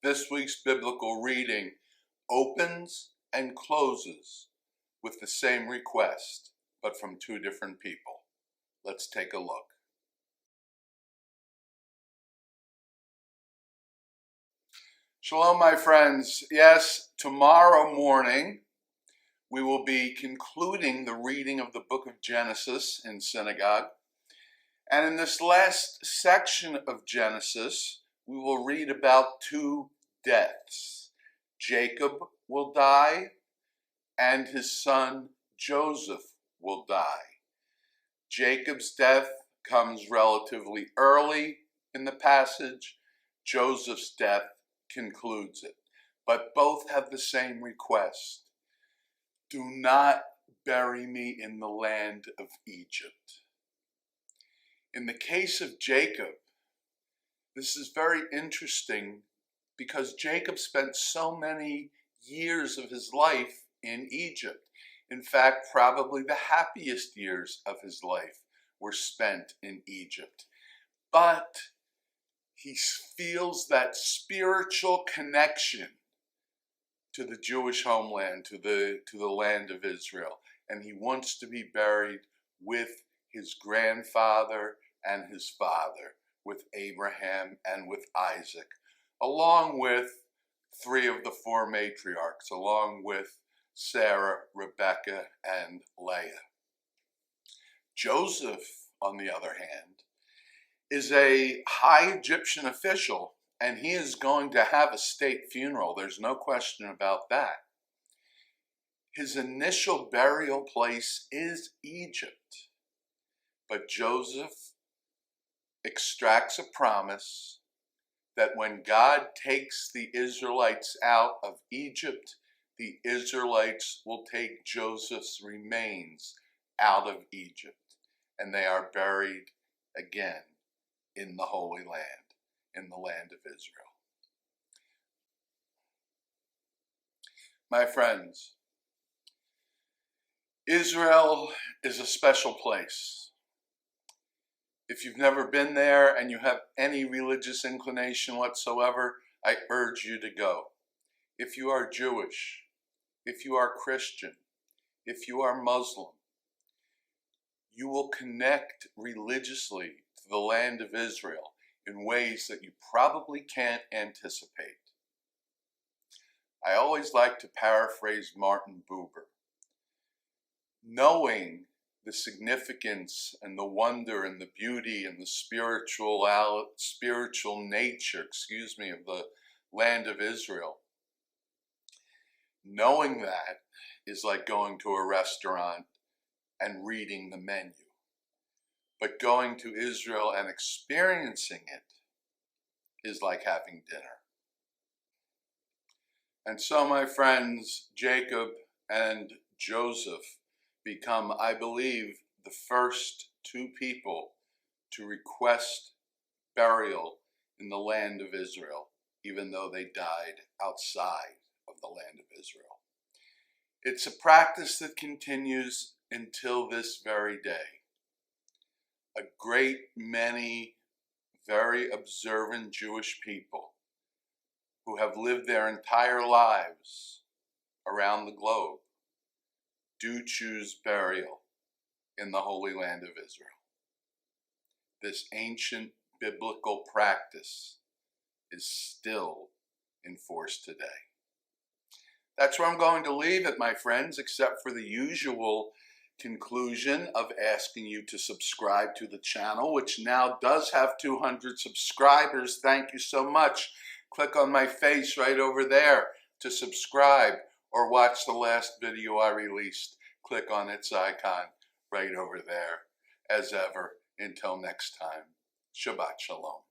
This week's biblical reading opens and closes with the same request, but from two different people. Let's take a look. Shalom, my friends. Yes, tomorrow morning we will be concluding the reading of the book of Genesis in synagogue. And in this last section of Genesis, we will read about two deaths. Jacob will die, and his son Joseph will die. Jacob's death comes relatively early in the passage. Joseph's death concludes it. But both have the same request. Do not bury me in the land of Egypt. In the case of Jacob, this is very interesting because Jacob spent so many years of his life in Egypt. In fact, probably the happiest years of his life were spent in Egypt. But he feels that spiritual connection to the Jewish homeland, to the land of Israel. And he wants to be buried with his grandfather and his father, with Abraham and with Isaac, along with three of the four matriarchs, along with Sarah, Rebecca, and Leah. Joseph, on the other hand, is a high Egyptian official, and he is going to have a state funeral. There's no question about that. His initial burial place is Egypt, but Joseph extracts a promise that when God takes the Israelites out of Egypt, the Israelites will take Joseph's remains out of Egypt, and they are buried again in the Holy Land, in the land of Israel. My friends, Israel is a special place. If you've never been there and you have any religious inclination whatsoever, I urge you to go. If you are Jewish, if you are Christian, if you are Muslim, you will connect religiously to the land of Israel in ways that you probably can't anticipate. I always like to paraphrase Martin Buber. Knowing the significance and the wonder and the beauty and the spiritual nature, of the land of Israel, knowing that is like going to a restaurant and reading the menu. But going to Israel and experiencing it is like having dinner. And so, my friends, Jacob and Joseph become, I believe, the first two people to request burial in the land of Israel, even though they died outside of the land of Israel. It's a practice that continues until this very day. A great many very observant Jewish people who have lived their entire lives around the globe do choose burial in the Holy Land of Israel. This ancient biblical practice is still in force today. That's where I'm going to leave it, my friends, except for the usual conclusion of asking you to subscribe to the channel, which now does have 200 subscribers. Thank you so much. Click on my face right over there to subscribe, or watch the last video I released. Click on its icon right over there. As ever, until next time, Shabbat Shalom.